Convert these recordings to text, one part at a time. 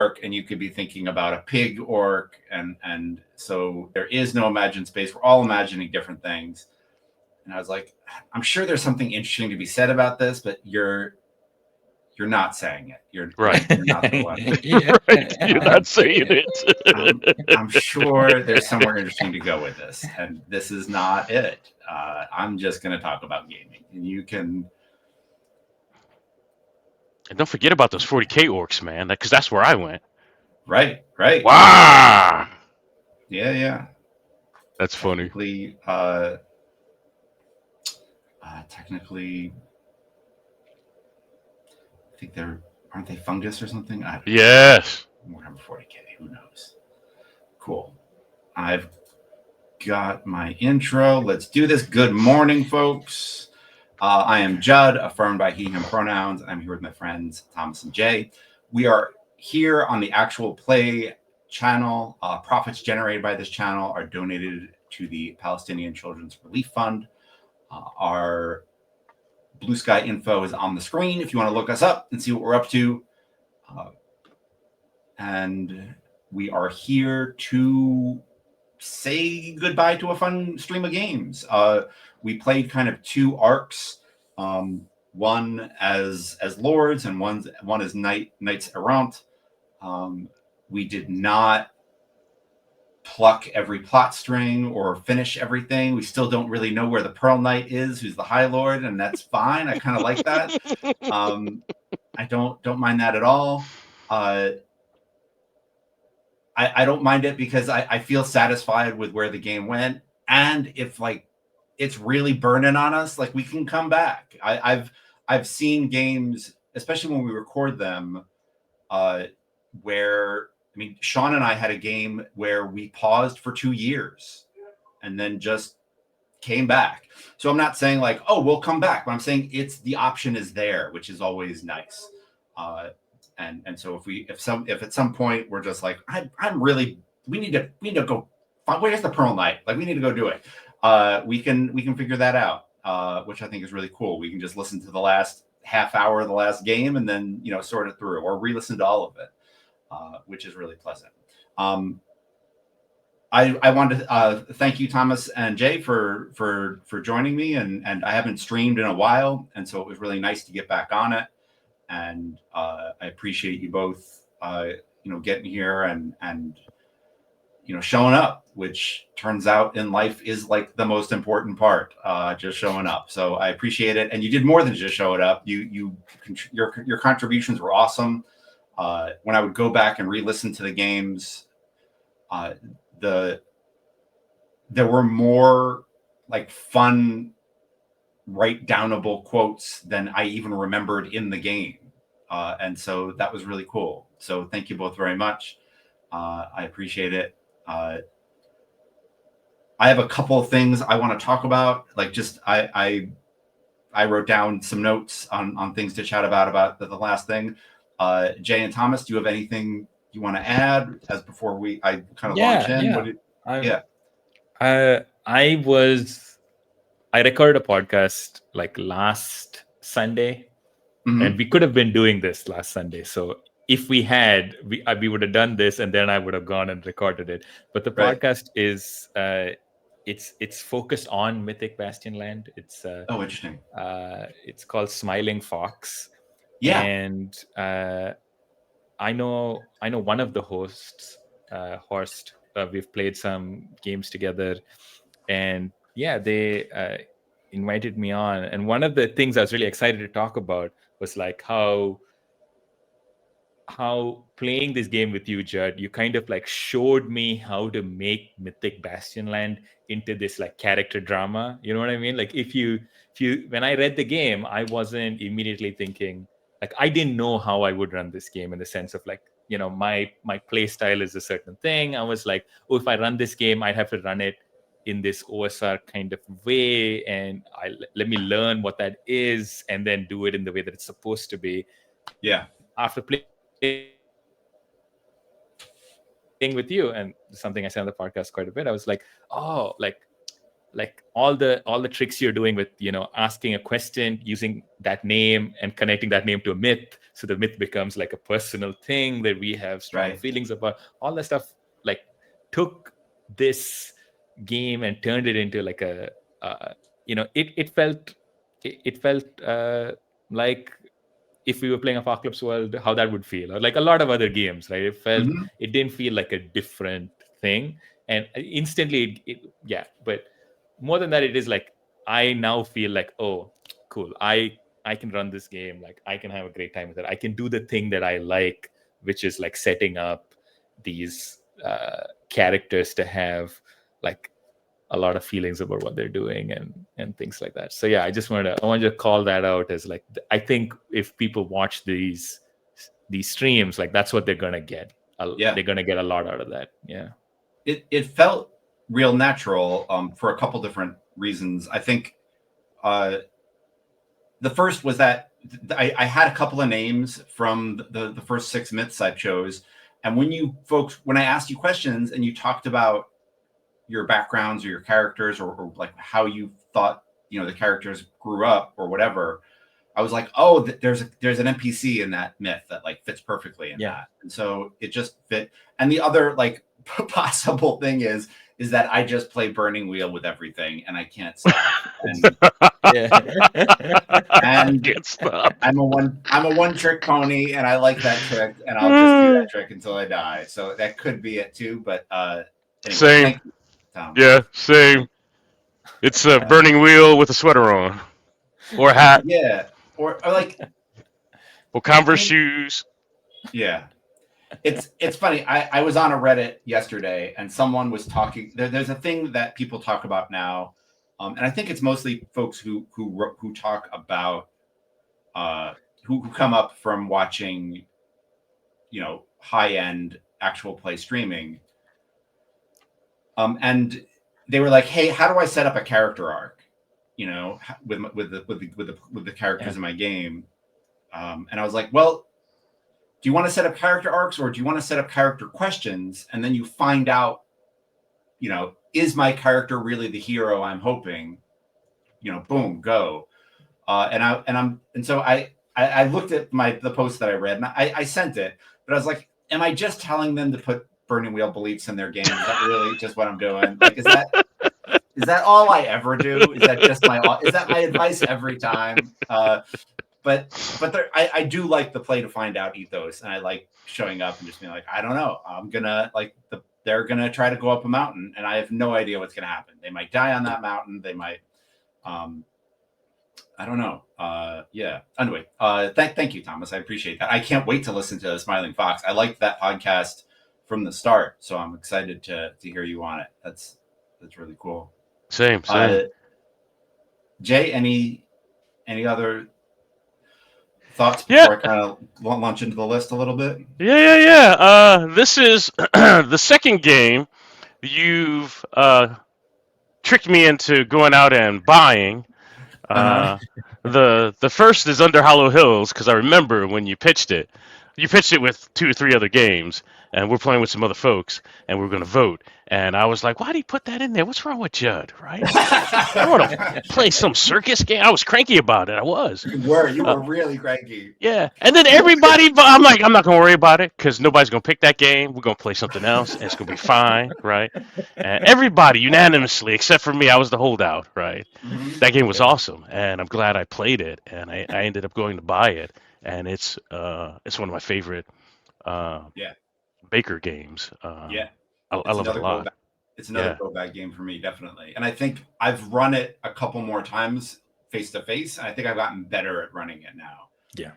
orc, and you could be thinking about a pig orc, and so there is no imagined space. We're all imagining different things. And I was like, I'm sure there's something interesting to be said about this, but you're not saying it. You're not the one. Right, you're not saying it. I'm sure there's somewhere interesting to go with this, and this is not it. I'm just going to talk about gaming, and you can. And don't forget about those 40k orcs, man, because that's where I went. Right. Wow. Yeah. That's funny. Technically, I think aren't they fungus or something? I don't know. Yes. Warhammer 40k. Who knows? Cool. I've got my intro. Let's do this. Good morning, folks. I am Judd, affirmed by he, him pronouns. I'm here with my friends Thomas and Jay. We are here on the Actual Play channel. Profits generated by this channel are donated to the Palestinian Children's Relief Fund. Our Blue Sky info is on the screen if you want to look us up and see what we're up to. And we are here to say goodbye to a fun stream of games. We played kind of two arcs, one as lords and one as knights errant. We did not pluck every plot string or finish everything. We still don't really know where the Pearl Knight is, who's the High Lord, and that's fine. I kind of like that. I don't mind that at all. I don't mind it because I feel satisfied with where the game went, and if it's really burning on us, we can come back. I've seen games, especially when we record them, where Sean and I had a game where we paused for 2 years and then just came back. So I'm not saying we'll come back, but I'm saying the option is there, which is always nice. And so if at some point we're just we need to go find, where's the Pearl Knight? We need to go do it. We can figure that out, which I think is really cool. We can just listen to the last half hour of the last game and then sort it through, or re-listen to all of it. Which is really pleasant. I want to thank you, Thomas and Jay, for joining me, and I haven't streamed in a while, and so it was really nice to get back on it. And I appreciate you both, getting here and showing up, which turns out in life is the most important part, just showing up. So I appreciate it, and you did more than just show it up. Your contributions were awesome. When I would go back and re-listen to the games, there were more fun write-downable quotes than I even remembered in the game. And so that was really cool. So thank you both very much. I appreciate it. I have a couple of things I want to talk about. I wrote down some notes on things to chat about the last thing. Jay and Thomas, do you have anything you want to add before I kind of launch in? I recorded a podcast last Sunday, and we could have been doing this last Sunday. So if we had, we would have done this, and then I would have gone and recorded it. But the podcast is it's focused on Mythic Bastionland. It's interesting. It's called Smiling Fox. Yeah, and I know one of the hosts, Horst. We've played some games together, and they invited me on. And one of the things I was really excited to talk about was how playing this game with you, Judd, you kind of showed me how to make Mythic Bastionland into this character drama. You know what I mean? If you when I read the game, I wasn't immediately thinking. I didn't know how I would run this game in the sense of my play style is a certain thing. I was if I run this game, I'd have to run it in this OSR kind of way, and let me learn what that is, and then do it in the way that it's supposed to be. Yeah. After playing with you, and something I said on the podcast quite a bit, I was like all the tricks you're doing with asking a question, using that name and connecting that name to a myth, so the myth becomes like a personal thing that we have strong Right. feelings about. All that stuff like took this game and turned it into like a it felt like if we were playing Apocalypse World, how that would feel, or like a lot of other games, right? It didn't feel like a different thing, and instantly but more than that, it is like I now feel like, oh cool, I can run this game, like I can have a great time with it, I can do the thing that I like, which is like setting up these characters to have like a lot of feelings about what they're doing and things like that. So yeah, I wanted to call that out as like, I think if people watch these streams, like that's what they're gonna get. They're gonna get a lot out of that. Yeah, it felt real natural for a couple different reasons. I think the first was that I had a couple of names from the first 6 myths I chose, and when I asked you questions and you talked about your backgrounds or your characters or like how you thought the characters grew up or whatever, I was like, oh, there's an NPC in that myth that like fits perfectly in that, and so it just fit. And the other like possible thing is that I just play Burning Wheel with everything and I can't stop. And, and Can't stop. I'm a one trick pony, and I like that trick, and I'll just do that trick until I die. So that could be it too. But anyway, same. thank you, Tom. Yeah, same. It's a Burning Wheel with a sweater on, or a hat. Yeah, or like, or Converse shoes. Yeah. It's funny. I was on a Reddit yesterday and someone was talking. There's a thing that people talk about now, and I think it's mostly folks who talk about who come up from watching, high end actual play streaming. And they were like, "Hey, how do I set up a character arc? With the characters in my game?" And I was like, "Well, do you want to set up character arcs, or do you want to set up character questions? And then you find out, is my character really the hero I'm hoping? Boom, go." And so I looked at the post that I read, and I sent it, but I was like, am I just telling them to put Burning Wheel beliefs in their game? Is that really just what I'm doing? Like, is that all I ever do? Is that my advice every time? But I do like the play to find out ethos, and I like showing up and just being like, I don't know, they're gonna try to go up a mountain, and I have no idea what's gonna happen. They might die on that mountain. They might, I don't know. Yeah. Anyway, thank you, Thomas. I appreciate that. I can't wait to listen to Smiling Fox. I liked that podcast from the start, so I'm excited to hear you on it. That's really cool. Same. Jay, any other thoughts before I kind of launch into the list a little bit? Yeah. This is the second game you've tricked me into going out and buying. The first is Under Hollow Hills, because I remember when you pitched it. You pitched it with 2 or 3 other games, and we're playing with some other folks, and we're going to vote. And I was like, why do you put that in there? What's wrong with Judd, right? I want to play some circus game. I was cranky about it. I was. You were really cranky. Yeah. And then everybody, I'm like, I'm not going to worry about it because nobody's going to pick that game. We're going to play something else, and it's going to be fine, right? And everybody unanimously, except for me, I was the holdout, right? Mm-hmm. That game was awesome, and I'm glad I played it, and I ended up going to buy it. And it's one of my favorite Baker games. I love it a lot. It's another throwback game for me, definitely. And I think I've run it a couple more times face to face. I think I've gotten better at running it now. Yeah.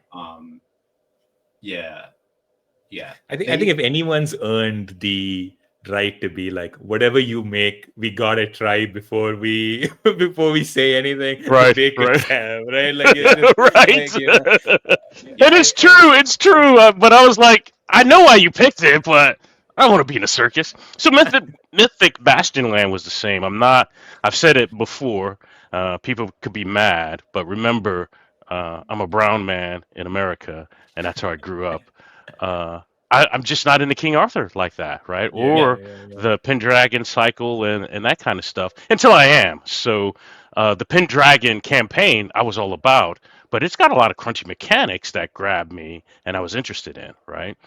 I think if anyone's earned the right to be like, whatever you make, we gotta try before we say anything. Right. Right. Like, right. And it's true. But I was like, I know why you picked it, but I want to be in a circus. So Mythic Bastionland was the same. I've said it before. People could be mad, but remember, I'm a brown man in America, and that's how I grew up. I'm just not into King Arthur like that, right? Yeah, Or yeah. the Pendragon cycle and that kind of stuff until I am. So the Pendragon campaign I was all about, but it's got a lot of crunchy mechanics that grabbed me and I was interested in, right?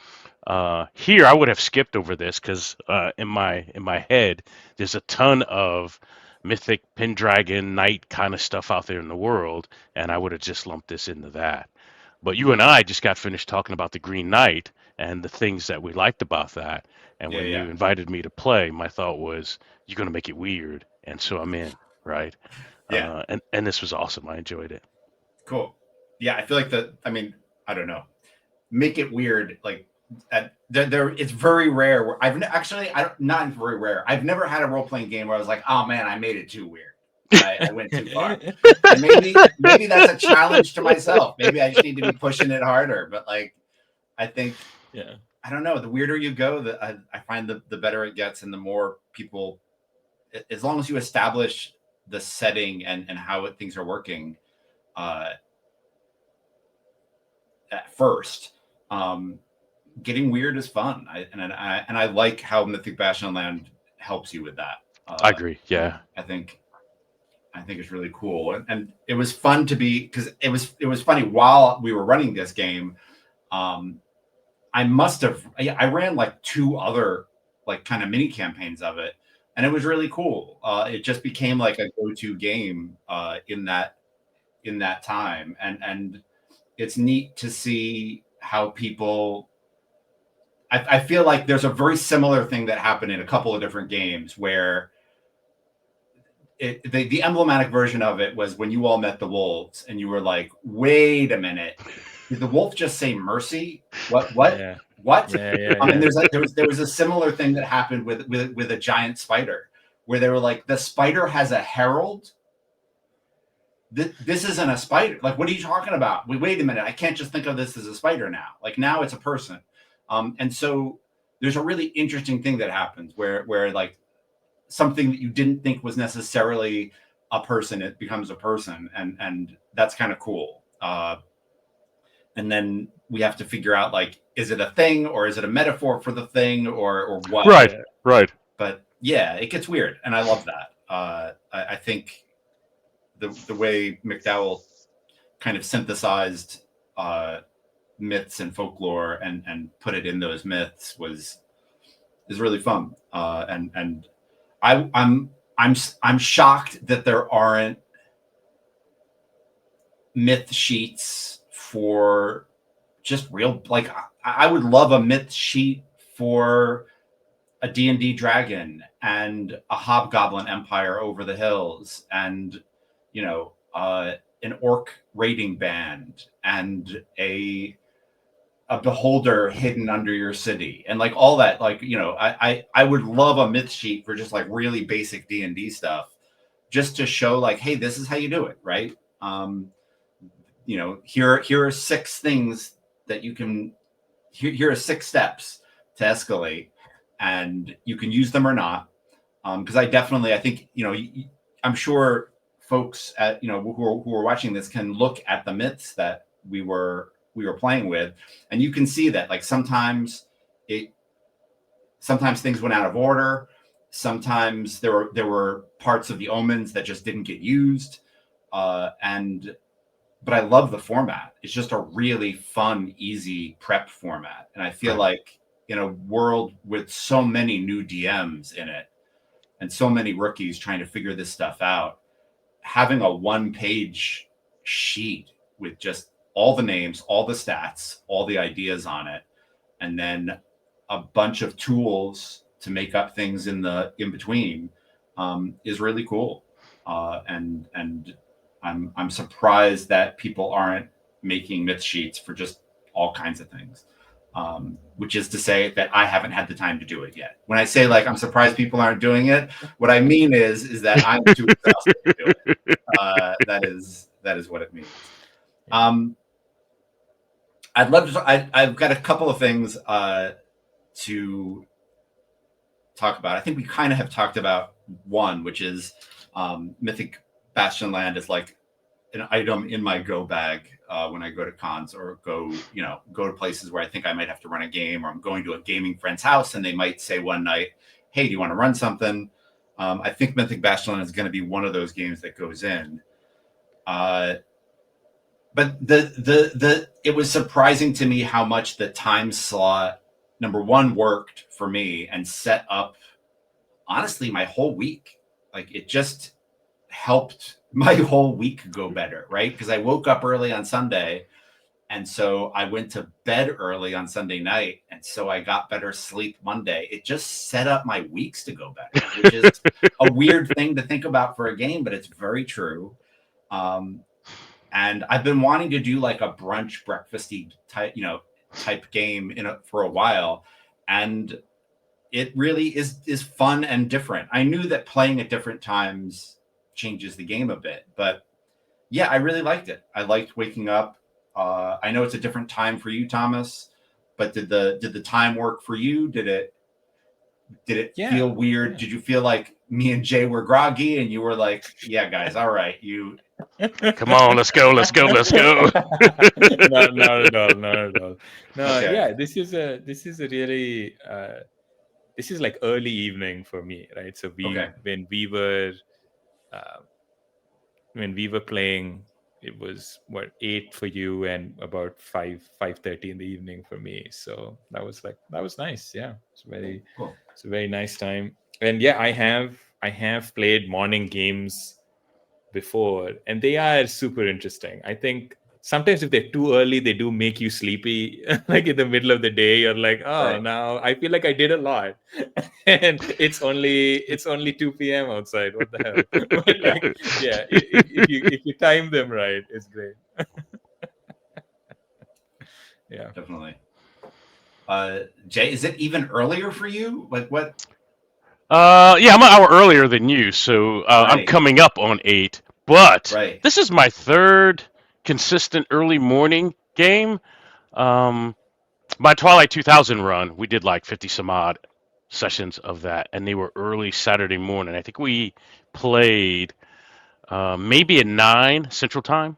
Here I would have skipped over this because in my head there's a ton of Mythic Pendragon Knight kind of stuff out there in the world, and I would have just lumped this into that. But you and I just got finished talking about the Green Knight and the things that we liked about that. And Yeah, when you yeah, invited me to play, my thought was, you're going to make it weird. And so I'm in, right? yeah. And this was awesome. I enjoyed it. Cool. Yeah, I feel like I mean, I don't know. Make it weird. Like, it's very rare. Where actually, not very rare. I've never had a role playing game where I was like, oh man, I made it too weird. I went too far. And maybe that's a challenge to myself. Maybe I just need to be pushing it harder. But like, I think, Yeah. I don't know. The weirder you go, I find the better it gets, and the more people, as long as you establish the setting and how things are working at first, getting weird is fun. I like how Mythic Bastionland helps you with that. I agree. Yeah. I think it's really cool, and it was fun to be, because it was funny while we were running this game. I ran like 2 other like kind of mini campaigns of it, and it was really cool. It just became like a go-to game in that time, and it's neat to see how people. I feel like there's a very similar thing that happened in a couple of different games where the emblematic version of it was when you all met the wolves and you were like, wait a minute, did the wolf just say mercy? What? Yeah. What? Yeah. And there was a similar thing that happened with a giant spider, where they were like, the spider has a herald. This isn't a spider. Like, what are you talking about? Wait a minute. I can't just think of this as a spider now. Like, now it's a person. And so there's a really interesting thing that happens where like something that you didn't think was necessarily a person, it becomes a person, and that's kind of cool. And then we have to figure out, like, is it a thing or is it a metaphor for the thing or what? Right. But yeah, it gets weird, and I love that. I think the way McDowell kind of synthesized myths and folklore and put it in those myths is really fun. And I'm shocked that there aren't myth sheets for just real, like, I would love a myth sheet for a D&D dragon and a hobgoblin empire over the hills, and an orc raiding band, and a beholder hidden under your city, and like all that. Like, I would love a myth sheet for just like really basic D&D stuff, just to show like, hey, this is how you do it, right? Here are 6 things that you can. Here are 6 steps to escalate, and you can use them or not. Because I think I'm sure folks who are watching this can look at the myths that we were playing with, and you can see that, like, sometimes things went out of order. Sometimes there were parts of the omens that just didn't get used, but I love the format. It's just a really fun, easy prep format, and I feel like in a world with so many new DMs in it and so many rookies trying to figure this stuff out, having a 1-page sheet with just all the names, all the stats, all the ideas on it, and then a bunch of tools to make up things in between is really cool. And I'm surprised that people aren't making myth sheets for just all kinds of things. Which is to say that I haven't had the time to do it yet. When I say, like, I'm surprised people aren't doing it, what I mean is that I'm too exhausted to do it. That is what it means. I'd love to. I've got a couple of things to talk about. I think we kind of have talked about one, which is Mythic Bastionland is like an item in my go bag when I go to cons or go to places where I think I might have to run a game, or I'm going to a gaming friend's house and they might say one night, hey, do you want to run something? I think Mythic Bastionland is going to be one of those games that goes in. But it was surprising to me how much the time slot, number one, worked for me and set up, honestly, my whole week. Like, it just helped my whole week go better, right? Because I woke up early on Sunday, and so I went to bed early on Sunday night, and so I got better sleep Monday. It just set up my weeks to go better, which is a weird thing to think about for a game, but it's very true. And I've been wanting to do like a brunch, breakfasty type game for a while, and it really is fun and different. I knew that playing at different times changes the game a bit, but yeah, I really liked it. I liked waking up. I know it's a different time for you, Thomas, but did the time work for you? Did it feel weird? Yeah. Did you feel like me and Jay were groggy and you were like, yeah, guys, all right, you come on, let's go. No, not at all. No, okay. Yeah, this is a really this is like early evening for me, right? So when we were playing, it was 8 for you and about 5:30 in the evening for me. So that was nice. Yeah, it's cool. It's a very nice time. And yeah, I have played morning games before, and they are super interesting. I think sometimes if they're too early, they do make you sleepy. Like in the middle of the day, you're like, oh, right. Now I feel like I did a lot, and it's only 2 p.m. outside. What the hell? But like, yeah, if you time them right, it's great. Yeah, definitely. Jay, is it even earlier for you? Like what? Yeah, I'm an hour earlier than you, so right. I'm coming up on 8. But This is my third consistent early morning game. My Twilight 2000 run, we did like 50 some odd sessions of that, and they were early Saturday morning. I think we played maybe at 9 Central Time,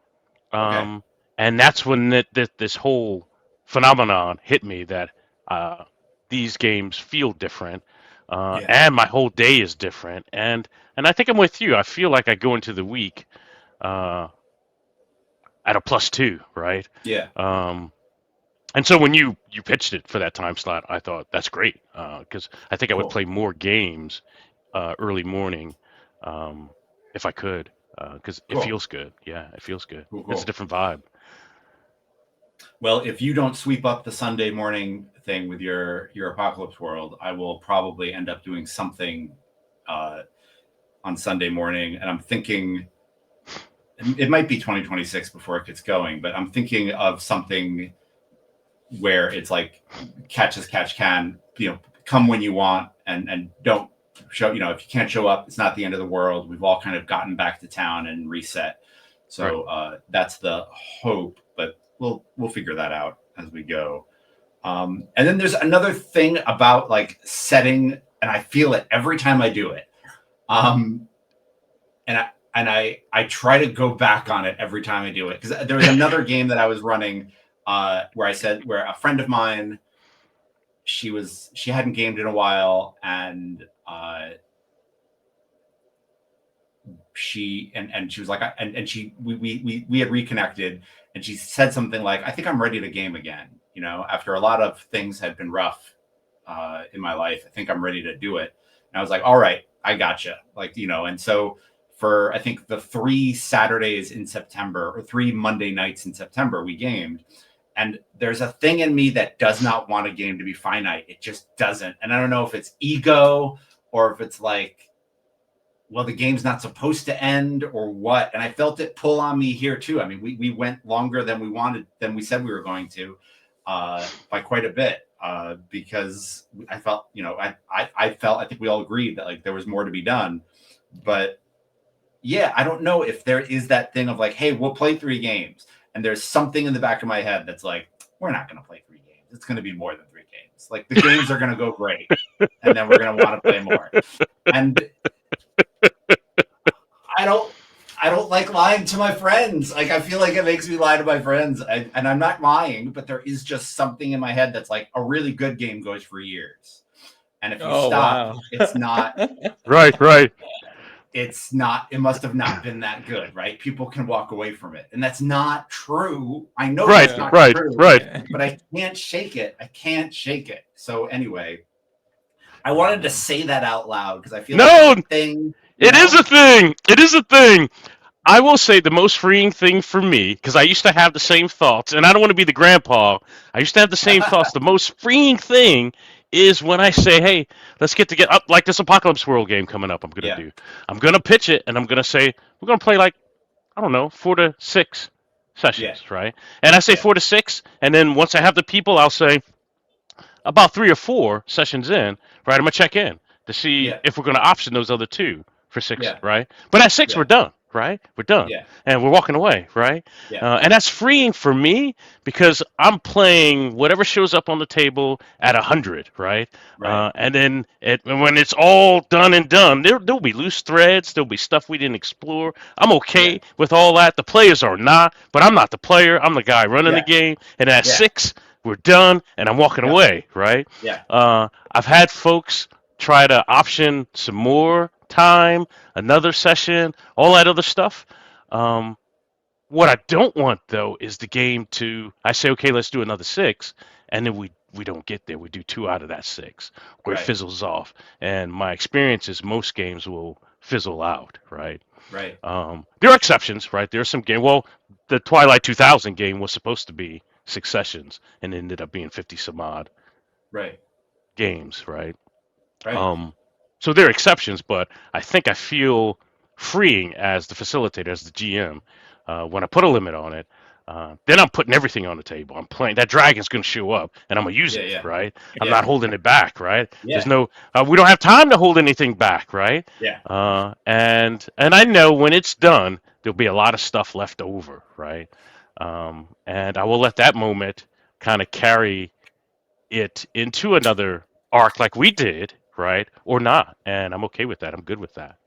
and that's when this whole phenomenon hit me that these games feel different. And my whole day is different, and I think I'm with you. I feel like I go into the week at a +2, right? Yeah. And so when you pitched it for that time slot, I thought that's great because I think I would play more games early morning if I could because it feels good. Yeah, it feels good. Cool. It's a different vibe. Well, if you don't sweep up the Sunday morning thing with your Apocalypse World, I will probably end up doing something on Sunday morning. And I'm thinking it might be 2026 before it gets going, but I'm thinking of something where it's like catch as catch can, come when you want and don't show, if you can't show up, it's not the end of the world. We've all kind of gotten back to town and reset. So that's the hope, but we'll figure that out as we go. And then there's another thing about like setting, and I feel it every time I do it. And I try to go back on it every time I do it. Because there was another game that I was running where a friend of mine, she hadn't gamed in a while, and she was like, we had reconnected, and she said something like, I think I'm ready to game again. After a lot of things had been rough in my life, I think I'm ready to do it. And I was like, all right, I gotcha. And so for, I think the 3 Saturdays in September or 3 Monday nights in September, we gamed. And there's a thing in me that does not want a game to be finite. It just doesn't. And I don't know if it's ego or if it's like, well, the game's not supposed to end or what. And I felt it pull on me here too. I mean, we went longer than we said we were going to by quite a bit because I felt, I think we all agreed that like there was more to be done. But yeah, I don't know if there is that thing of like, hey, we'll play 3 games. And there's something in the back of my head that's like, we're not going to play 3 games. It's going to be more than 3 games. Like the games are going to go great. And then we're going to want to play more. And I don't don't like lying to my friends. Like, I feel like it makes me lie to my friends, and I'm not lying, but there is just something in my head that's like a really good game goes for years, and if you stop, wow. it's not. Right. It's not. It must have not been that good, right? People can walk away from it, and that's not true. I know Right, that's not true, right. but I can't shake it. So anyway, I wanted to say that out loud because I feel like No, it's a thing. it is a thing. It is a thing. I will say the most freeing thing for me, because I used to have the same thoughts, and I don't want to be the grandpa. I used to have the same thoughts. The most freeing thing is when I say, "Hey, let's get together." Up like this Apocalypse World game coming up. I'm gonna do. I'm gonna pitch it, and I'm gonna say we're gonna play like I don't know 4 to 6 sessions, right? And I say 4 to 6, and then once I have the people, I'll say about 3 or 4 sessions in, right? I'm gonna check in to see if we're gonna option those other 2 for 6, right? But at 6, we're done, right? We're done, and we're walking away, right? And that's freeing for me because I'm playing whatever shows up on the table at 100, right? And then when it's all done and done, there'll be loose threads, there'll be stuff we didn't explore. I'm okay with all that. The players are not, but I'm not the player. I'm the guy running the game. And at 6, we're done, and I'm walking away, right? I've had folks try to option some more time, another session, all that other stuff. What I don't want, though, is the game to, I say, okay, let's do another 6, and then we don't get there. We do 2 out of that 6, or it fizzles off. And my experience is most games will fizzle out, right? Right. There are exceptions, right? There are some games. Well, the Twilight 2000 game was supposed to be 6 sessions and it ended up being 50 some odd games, right? So there are exceptions, but I think I feel freeing as the facilitator, as the GM, when I put a limit on it. Then I'm putting everything on the table. I'm playing. That dragon's going to show up, and I'm going to use it, right? I'm not holding it back, right? There's no. We don't have time to hold anything back, right? And I know when it's done, there'll be a lot of stuff left over, right? And I will let that moment kind of carry it into another arc like we did, right? Or not. And I'm okay with that. I'm good with that.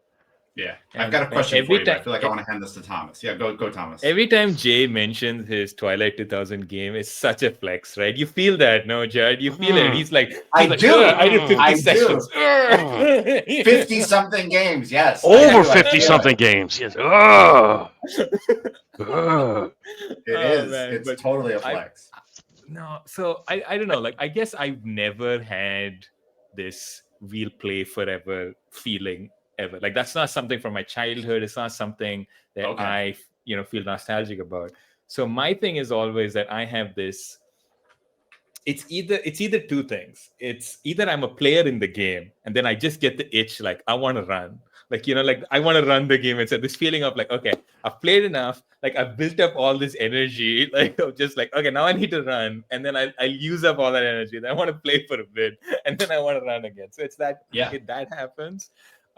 Yeah. I've got a question for you, but I feel like I want to hand this to Thomas. Yeah, go Thomas. Every time Jay mentions his Twilight 2000 game, it's such a flex, right? You feel that, no, Judd? You feel it. He's like, I do. I did 50 sessions. 50-something games, yes. Over 50-something games, yes. It is. Man, it's totally a flex. So I don't know. Like, I guess I've never had this we'll play forever feeling ever. Like, that's not something from my childhood. It's not something that I feel nostalgic about. So my thing is always that I have this. It's either 2 things. It's either I'm a player in the game and then I just get the itch, like I want to run. Like, like I want to run the game. It's this feeling of like, okay, I've played enough. Like I've built up all this energy, like of just like, okay, now I need to run. And then I use up all that energy. Then I want to play for a bit. And then I want to run again. So it's that, that happens.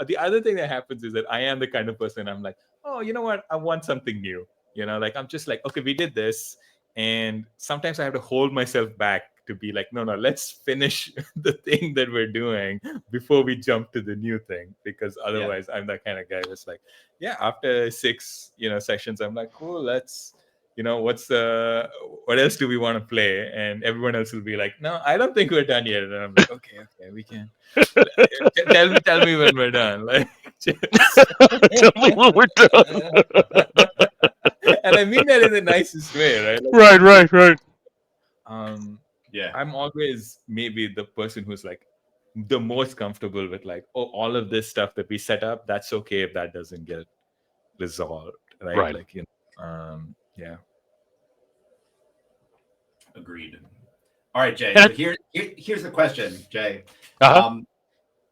The other thing that happens is that I am the kind of person, I'm like, oh, you know what? I want something new. Like I'm just like, okay, we did this. And sometimes I have to hold myself back to be like, no, let's finish the thing that we're doing before we jump to the new thing. Because otherwise I'm that kind of guy that's like, after 6, sessions, I'm like, cool, let's, what else do we want to play? And everyone else will be like, no, I don't think we're done yet. And I'm like, okay, we can. tell me when we're done. Like, tell me when we're done. And I mean that in the nicest way, right? Like, right. I'm always maybe the person who's like the most comfortable with like, oh, all of this stuff that we set up, that's okay if that doesn't get resolved, right? Like, Agreed. All right, Jay. So here's the question, Jay.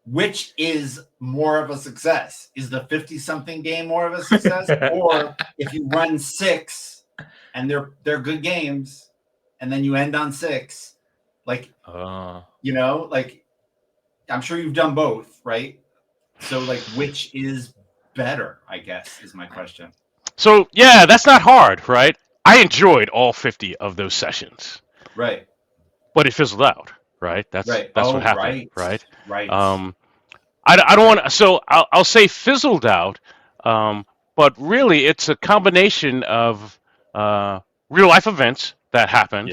Which is more of a success? Is the 50-something game more of a success, or if you run 6 and they're good games, and then you end on 6, like like I'm sure you've done both, right? So like, which is better? I guess is my question. So that's not hard, right? I enjoyed all 50 of those sessions, right? But it fizzled out, right? That's what happened, right? Right. I don't want to. So I'll say fizzled out, but but really it's a combination of real life events that happened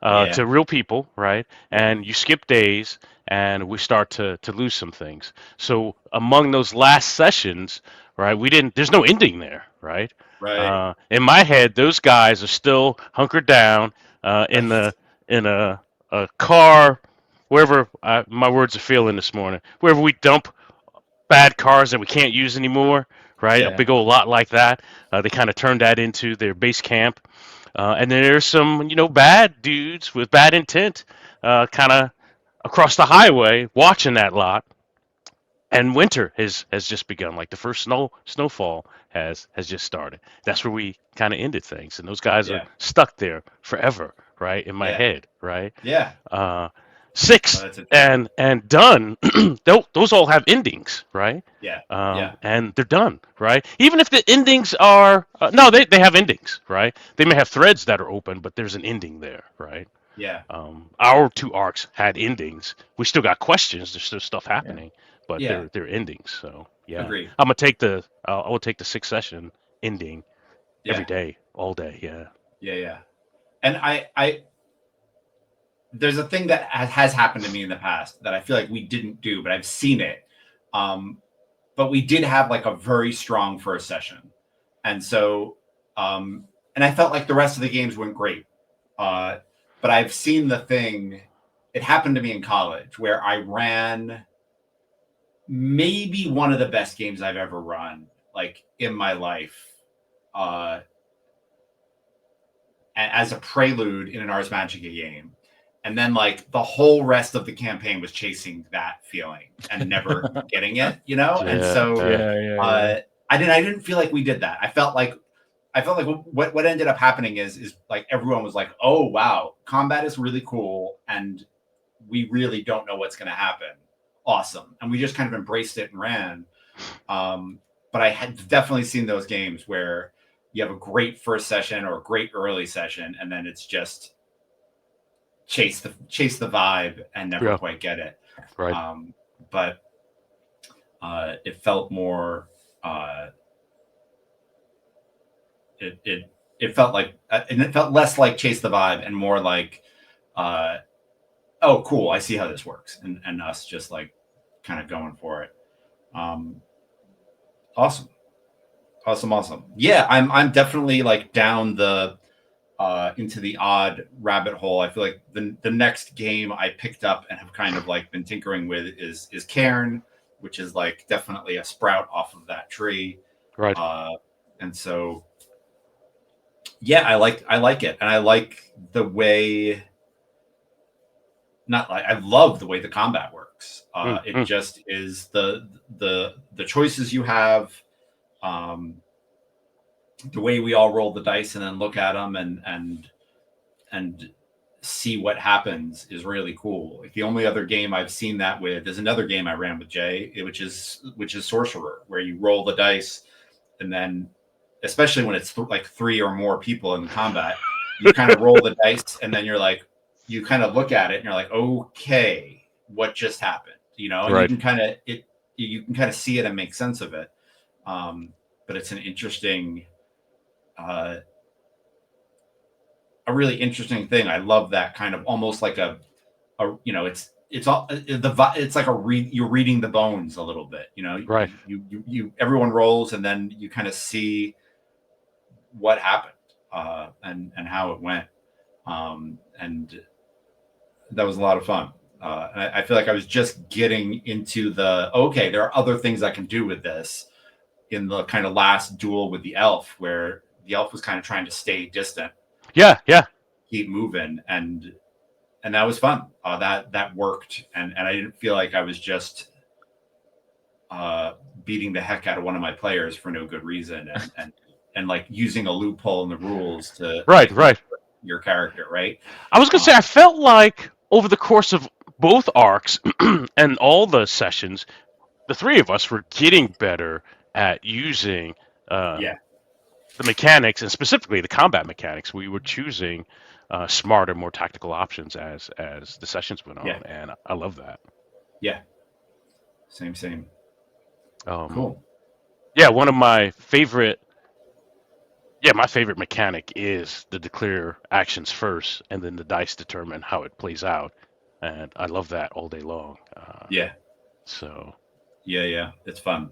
Yeah. to real people, right? And you skip days, and we start to lose some things. So among those last sessions, right, we didn't. There's no ending there, right? Right. In my head, those guys are still hunkered down in the in a car, wherever my words are feeling this morning, wherever we dump bad cars that we can't use anymore, right? A Yeah. big old lot like that. They kind of turned that into their base camp. And then there's some, bad dudes with bad intent, kind of across the highway watching that lot. And winter has just begun. Like the first snowfall has just started. That's where we kind of ended things. And those guys are Yeah. stuck there forever, right? In my Yeah. head, right? Yeah. Uh, Oh, 6 that's interesting. and done. Those all have endings, right? Yeah. Yeah. And they're done, right? Even if the endings are no, they have endings, right? They may have threads that are open, but there's an ending there, right? Yeah. Our 2 arcs had endings. We still got questions. There's still stuff Yeah. happening, but Yeah. they're endings. So yeah, Agreed. I'm gonna take I will take the 6 session ending every Yeah. day, all day. Yeah. Yeah. Yeah. And I there's a thing that has happened to me in the past that I feel like we didn't do, but I've seen it. But we did have like a very strong first session. And so, and I felt like the rest of the games went great. But I've seen the thing, it happened to me in college where I ran maybe one of the best games I've ever run, like in my life, as a prelude in an Ars Magica game. And then like the whole rest of the campaign was chasing that feeling and never getting it, And so Yeah. I didn't feel like we did that. I felt like what ended up happening is like everyone was like, oh wow, combat is really cool and we really don't know what's going to happen. Awesome. And we just kind of embraced it and ran. But I had definitely seen those games where you have a great first session or a great early session, and then it's just chase the vibe and never quite get it. Right. But it felt more. It felt like, and it felt less like chase the vibe and more like, oh, cool, I see how this works, and us just like kind of going for it. Awesome. Yeah, I'm definitely like down the into the odd rabbit hole. I feel like the next game I picked up and have kind of like been tinkering with is Cairn, which is like definitely a sprout off of that tree. Right. And so yeah, I like it, and I like the way. Not like I love the way the combat works. It just is the choices you have, the way we all roll the dice and then look at them and see what happens is really cool. Like the only other game I've seen that with is another game I ran with Jay, which is Sorcerer, where you roll the dice and then, especially when it's like 3 or more people in combat, you kind of roll the dice and then you're like, you kind of look at it and you're like, okay, what just happened? And Right. you can kind of see it and make sense of it. But it's an interesting, a really interesting thing. I love that kind of almost like it's like you're reading the bones a little bit, Right. You everyone rolls and then you kind of see what happened, and how it went. And that was a lot of fun. And I feel like I was just getting into okay, there are other things I can do with this in the kind of last duel with the elf, where the elf was kind of trying to stay distant. Yeah. Keep moving. And that was fun. That worked. And I didn't feel like I was just beating the heck out of one of my players for no good reason. And like using a loophole in the rules to Right. your character, right? I was gonna say I felt like over the course of both arcs and all the sessions, the 3 of us were getting better at using the mechanics, and specifically the combat mechanics. We were choosing smarter, more tactical options as the sessions went on, and I love that. Yeah. Same. Cool. Cool. Yeah, one of my favorite Yeah, my favorite mechanic is to declare actions first, and then the dice determine how it plays out, and I love that all day long. Yeah. So. Yeah, it's fun.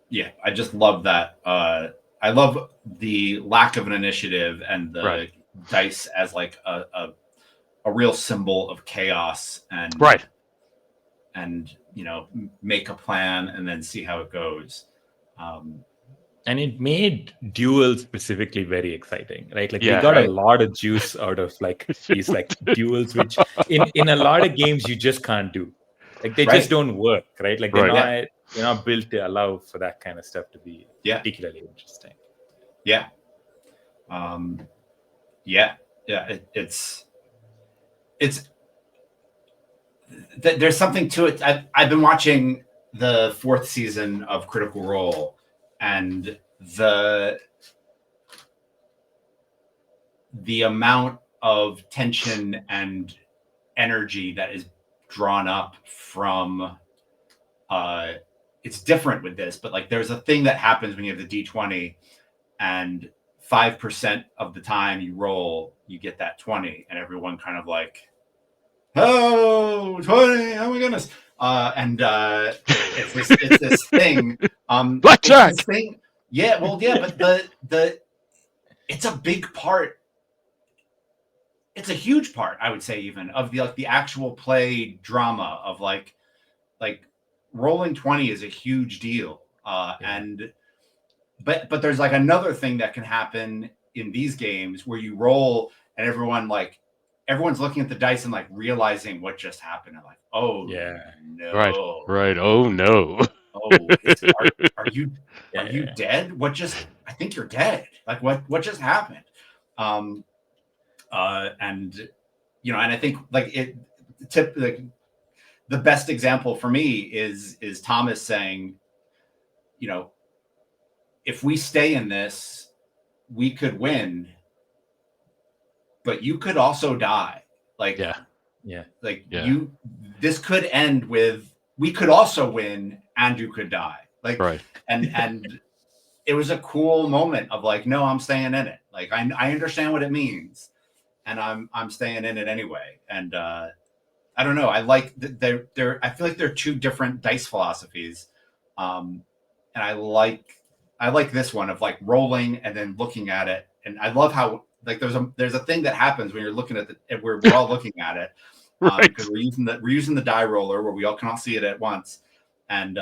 Yeah, I just love that. I love the lack of an initiative and the Right. dice as like a real symbol of chaos Right. and make a plan and then see how it goes. And it made duels specifically very exciting, right? Like Yeah, they got right. a lot of juice out of like these like duels, which in a lot of games you just can't do. Like they just don't work, right? Like they're not built to allow for that kind of stuff to be particularly interesting. Yeah. It's there's something to it. I've been watching the 4th season of Critical Role, and the amount of tension and energy that is drawn up from it's different with this, but like there's a thing that happens when you have the D20 and 5% of the time you roll, you get that 20, and everyone kind of like, oh, 20, oh my goodness. It's this thing. Blackjack. It's this thing. Yeah, well, yeah, but it's a big part. It's a huge part, I would say, even of the actual play drama of like rolling 20 is a huge deal. But there's like another thing that can happen in these games where you roll and everyone's looking at the dice and like realizing what just happened and like, oh no, right, oh no, oh, are you dead? I think you're dead. Like what just happened? And and I think like the best example for me is Thomas saying, if we stay in this, we could win, but you could also die. Like, this could end with, we could also win and you could die. Like, and it was a cool moment of like, no, I'm staying in it. Like, I understand what it means and I'm staying in it anyway. And, I don't know. I like I feel like they're two different dice philosophies. And I like this one of like rolling and then looking at it. And I love how like there's a thing that happens when you're looking at we're all looking at it. Because we're using the die roller where we all can all see it at once. And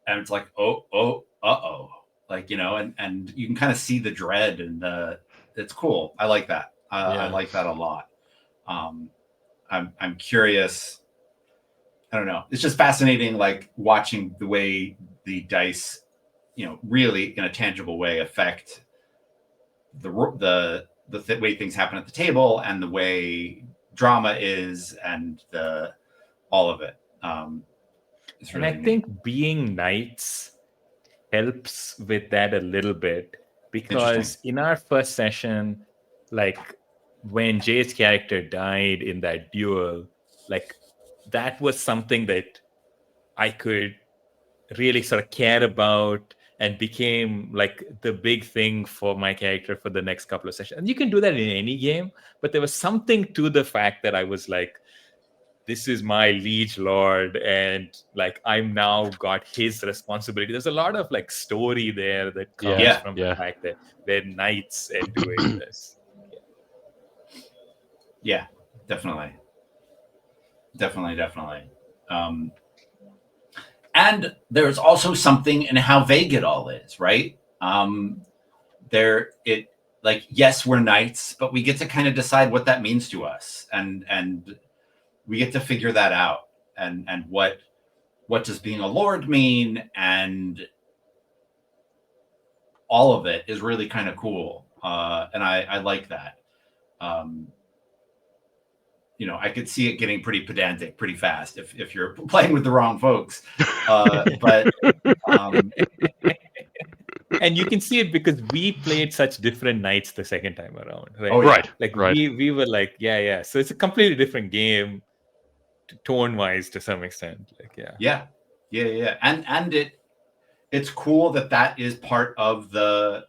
it's like, uh-oh. Like, and you can kind of see the dread and it's cool. I like that. I like that a lot. I'm curious. I don't know. It's just fascinating, like watching the way the dice, really in a tangible way affect the way things happen at the table and the way drama is and all of it. It's really and I think being knights helps with that a little bit, because in our first session, like when Jay's character died in that duel, like that was something that I could really sort of care about and became like the big thing for my character for the next couple of sessions. And you can do that in any game, but there was something to the fact that I was like, this is my liege lord and like I'm now got his responsibility. There's a lot of like story there that comes from the fact that they're knights and doing this. Yeah, definitely. And there's also something in how vague it all is, right? Yes, we're knights, but we get to kind of decide what that means to us, and we get to figure that out, and what does being a lord mean, and all of it is really kind of cool, and I like that. I could see it getting pretty pedantic pretty fast if you're playing with the wrong folks. But and you can see it because we played such different nights the second time around, right? Oh, yeah. Like we were like, yeah. So it's a completely different game, tone wise to some extent. Like, yeah. And it's cool that is part of the.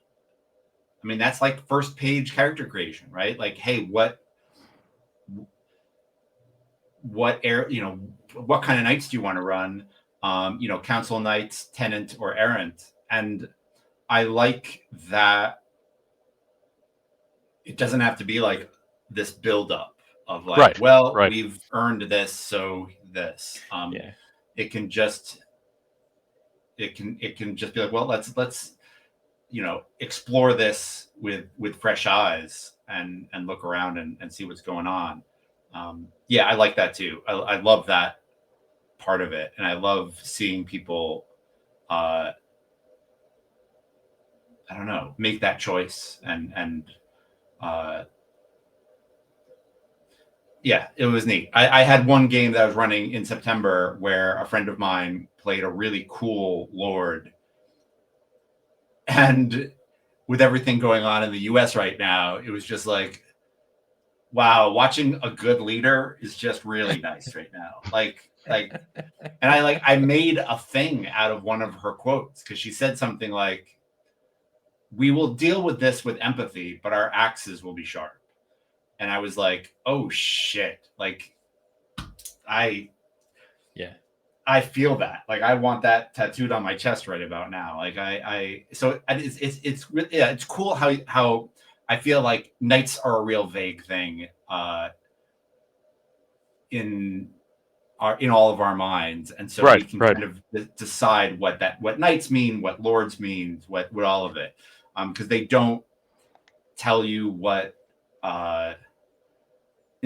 I mean, that's like first page character creation, right? Like, hey, what what kind of knights do you want to run? Council knights, tenant, or errant. And I like that it doesn't have to be like this buildup of like, right. We've earned this, so this. It can just be like, well, let's explore this with fresh eyes and look around and see what's going on. I like that too. I love that part of it, and I love seeing people I don't know, make that choice and it was neat. I had one game that I was running in September where a friend of mine played a really cool lord, and with everything going on in the US right now, it was just like, wow, watching a good leader is just really nice right now. And I made a thing out of one of her quotes because she said something like, "We will deal with this with empathy, but our axes will be sharp." And I was like, oh shit. Like I feel that. Like I want that tattooed on my chest right about now. Like it's cool how I feel like knights are a real vague thing in all of our minds, and so we can kind of decide what knights mean, what lords mean, what all of it, because they don't tell you what.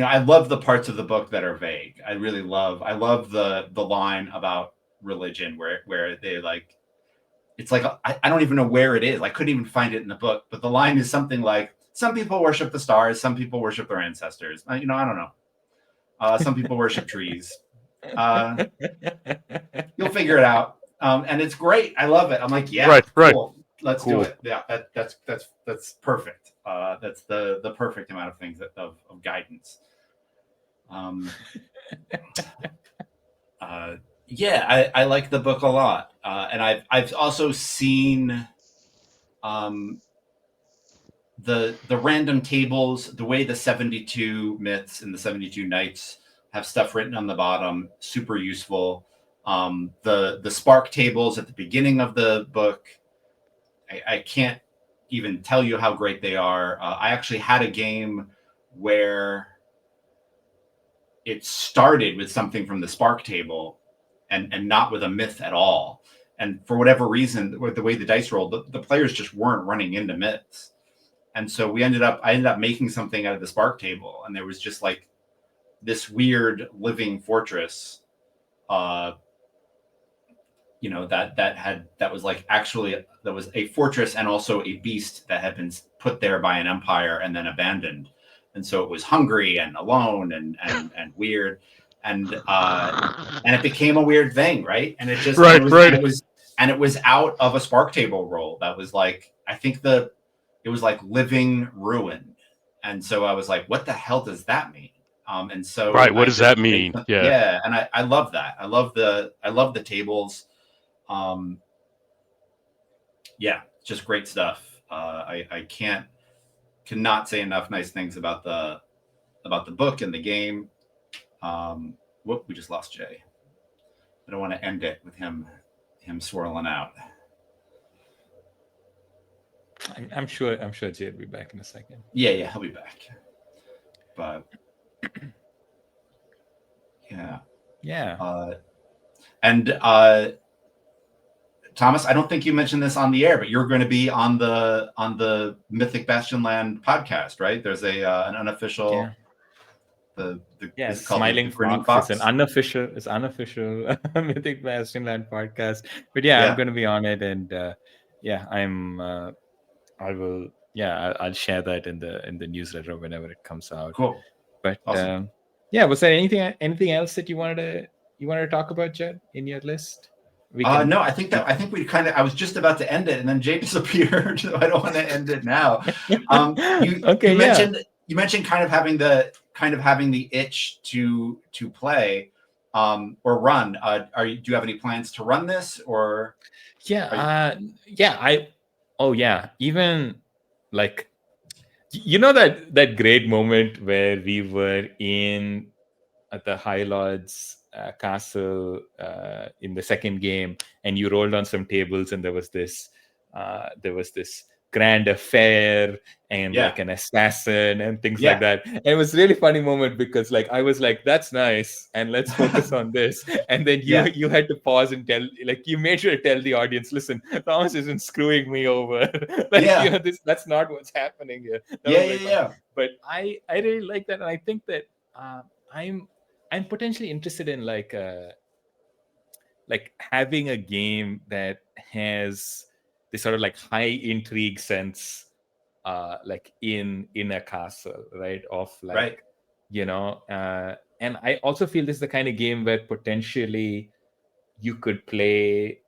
I love the parts of the book that are vague. I love the line about religion where they like, it's like, I don't even know where it is. I couldn't even find it in the book, but the line is something like, some people worship the stars, some people worship their ancestors. I don't know. Some people worship trees. You'll figure it out. And it's great. I love it. I'm like, cool. Let's do it. Yeah, that's perfect. That's the perfect amount of things of guidance. I like the book a lot, and I've also seen the random tables, the way the 72 myths and the 72 knights have stuff written on the bottom, super useful. The spark tables at the beginning of the book, I can't even tell you how great they are. I actually had a game where it started with something from the spark table and not with a myth at all. And for whatever reason, with the way the dice rolled, the players just weren't running into myths. And so I ended up making something out of the spark table. And there was just like this weird living fortress, that was a fortress and also a beast that had been put there by an empire and then abandoned. And so it was hungry and alone and weird, and it became a weird thing, right? And it just it was out of a spark table roll that was like, I think it was like living ruin, and so I was like, what the hell does that mean? And so what does that mean? Yeah, and I love that. I love the tables. Just great stuff. I cannot say enough nice things about the book and the game. We just lost Jay. I don't want to end it with him swirling out. I'm sure Jay will be back in a second. Yeah, he'll be back. But Thomas, I don't think you mentioned this on the air, but you're going to be on the Mythic Bastionland podcast, right? There's an unofficial. It's Smiling Fox. It's an unofficial Mythic Bastionland podcast. But I'm going to be on it, and I'll share that in the newsletter whenever it comes out. Cool. But awesome. Was there anything else that you wanted to talk about, Judd, in your list? No, I think I was just about to end it, and then Jay disappeared. So I don't want to end it now. You mentioned kind of having the itch to play. or run. Do you have any plans to run this, or? Even like, you know, that great moment where we were at the High Lord's castle in the second game, and you rolled on some tables, and there was this grand affair and like an assassin and things like that. And it was really funny moment because like I was like, that's nice, and let's focus on this. And then you had to pause and you made sure to tell the audience, listen, Thomas isn't screwing me over. That's not what's happening here. But I really like that, and I think that I'm potentially interested in like having a game that has this sort of like high intrigue sense, like in a castle, right? Of like, you know, and I also feel this is the kind of game where potentially you could play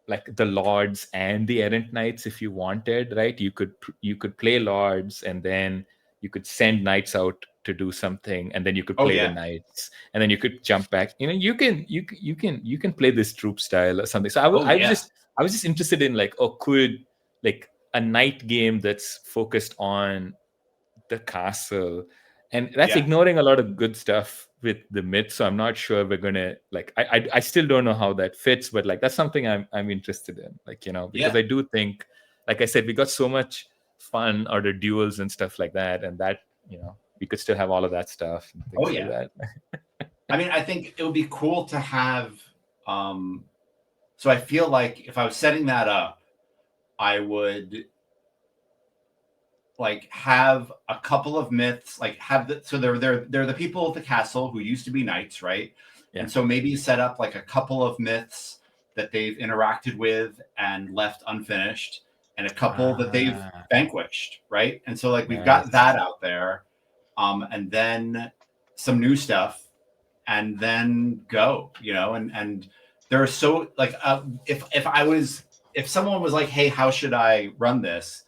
like the lords and the errant knights if you wanted, right? You could play lords, and then you could send knights out to do something, and then you could play the knights, and then you could jump back. You know, you can play this troop style or something. So I was just interested in like, could like a knight game that's focused on the castle, and that's ignoring a lot of good stuff with the myth. So I'm not sure we're gonna like. I still don't know how that fits, but like that's something I'm interested in. Like, you know, because I do think, like I said, we got so much fun out of duels and stuff like that, and that, you know, we could still have all of that stuff and things like that. I mean, I think it would be cool to have. So I feel like if I was setting that up, I would like have a couple of myths, like so they're the people of the castle who used to be knights, right? And so maybe you set up like a couple of myths that they've interacted with and left unfinished, and a couple that they've vanquished, right? And so like we've got that out there, and then some new stuff, and then go, you know, and there are so like if someone was like, hey, how should I run this?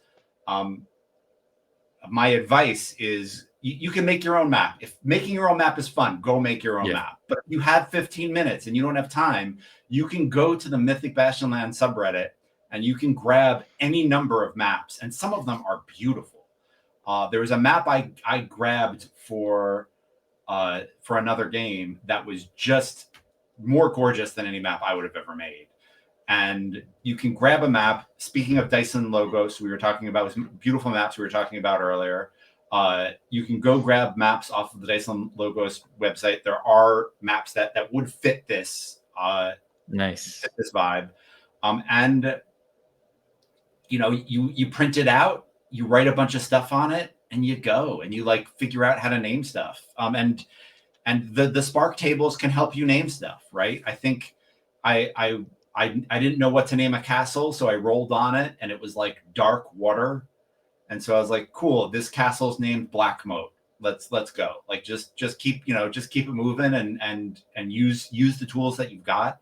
My advice is you can make your own map. If making your own map is fun, go make your own map. But if you have 15 minutes and you don't have time, you can go to the Mythic Bastionland subreddit and you can grab any number of maps, and some of them are beautiful. There was a map I grabbed for another game that was just more gorgeous than any map I would have ever made. And you can grab a map. Speaking of Dyson logos, we were talking about beautiful maps we were talking about earlier. You can go grab maps off of the Dyson logos website. There are maps that would fit this fit this vibe. And you know, you print it out, you write a bunch of stuff on it, and you go and you like figure out how to name stuff. And the Spark tables can help you name stuff, right? I think I didn't know what to name a castle, so I rolled on it, and it was like dark water, and so I was like, cool, this castle's named Blackmoat. Let's go. Like just keep it moving and use the tools that you've got.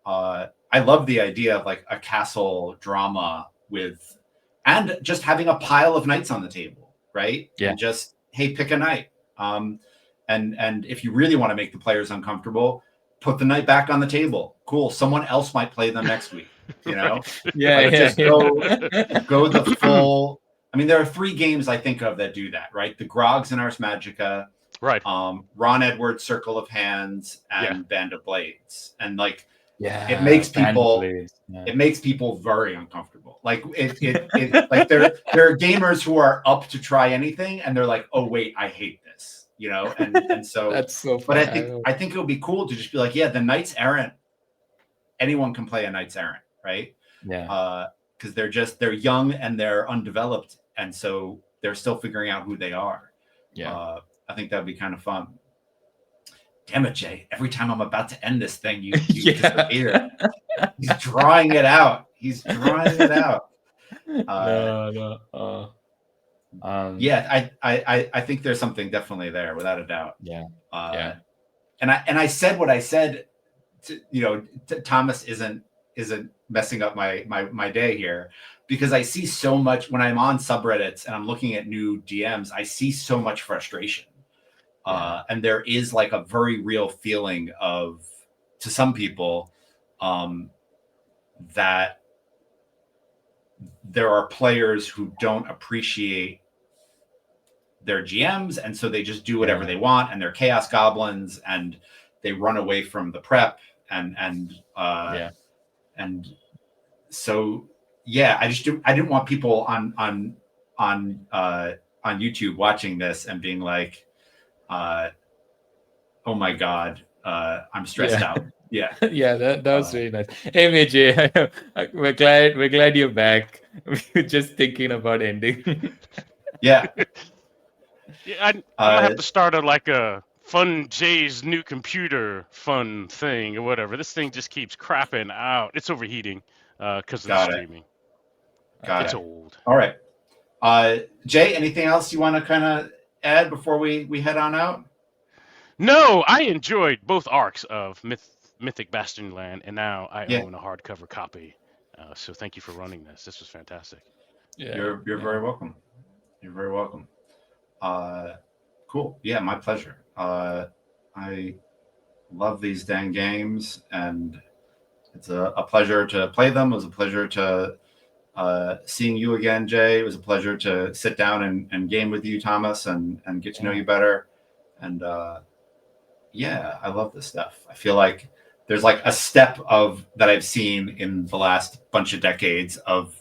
I love the idea of like a castle drama and just having a pile of knights on the table, right? And just, hey, pick a knight. And if you really want to make the players uncomfortable, put the knight back on the table. Cool. Someone else might play them next week, you know? Go the full. I mean, there are 3 games I think of that do that, right? The Grogs and Ars Magica, right? Ron Edwards' Circle of Hands, and Band of Blades. And like, it makes people very uncomfortable. Like it like there are gamers who are up to try anything, and they're like, oh wait, I hate this, you know? And so that's so fun. But I think it would be cool to just be like, the Knights Errant, anyone can play a Knights Errant, right? Because they're young and they're undeveloped, and so they're still figuring out who they are. I think that'd be kind of fun. Damn it, Jay. Every time I'm about to end this thing, you disappear. He's drawing it out. I think there's something definitely there, without a doubt. And I said what I said to, Thomas isn't messing up my day here, because I see so much when I'm on subreddits and I'm looking at new DMs. I see so much frustration, And there is like a very real feeling of, to some people, that there are players who don't appreciate their GMs, and so they just do whatever they want, and they're chaos goblins, and they run away from the prep, and so I didn't want people on YouTube watching this and being like, oh my god, I'm stressed out. Yeah. That was really nice. Hey Vijay, we're glad you're back. We were just thinking about ending. Yeah. I might have to start a fun Jay's new computer fun thing or whatever. This thing just keeps crapping out. It's overheating because of the streaming. It's old. All right. Jay, anything else you want to kind of add before we head on out? No, I enjoyed both arcs of Mythic Bastionland, and now I own a hardcover copy. So thank you for running this. This was fantastic. Yeah, you're very welcome. You're very welcome. Cool. Yeah, my pleasure. I love these dang games, and it's a pleasure to play them. It was a pleasure to seeing you again, Jay. It was a pleasure to sit down and game with you, Thomas, and get to know you better. And I love this stuff. I feel like there's like a step of that I've seen in the last bunch of decades of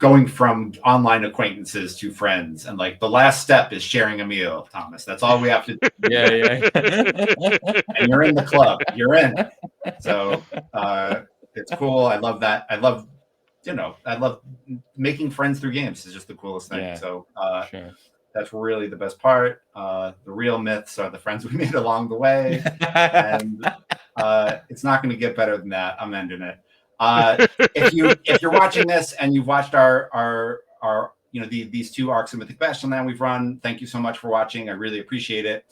going from online acquaintances to friends, and like the last step is sharing a meal, Thomas. That's all we have to do. Yeah. And you're in the club. You're in. So it's cool. I love that. I love making friends through games. Is just the coolest thing. Yeah. So that's really the best part. The real myths are the friends we made along the way, and it's not going to get better than that. I'm ending it. If you're watching this and you've watched our these two arcs of Mythic Bastionland we've run, thank you so much for watching. I really appreciate it.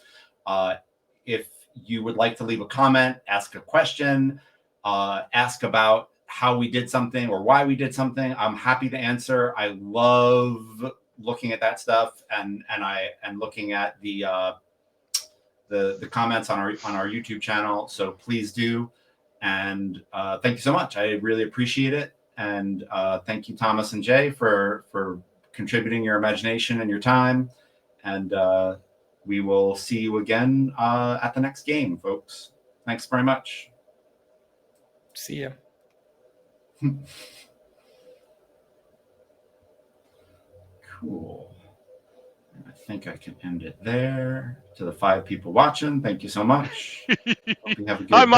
If you would like to leave a comment, ask a question, ask about how we did something or why we did something, I'm happy to answer. I love looking at that stuff and looking at the comments on our YouTube channel. So please do. And thank you so much. I really appreciate it. And thank you, Thomas and Jay, for contributing your imagination and your time. And we will see you again at the next game, folks. Thanks very much. See ya. Cool. I think I can end it there. To the 5 people watching, thank you so much. Hope you have a good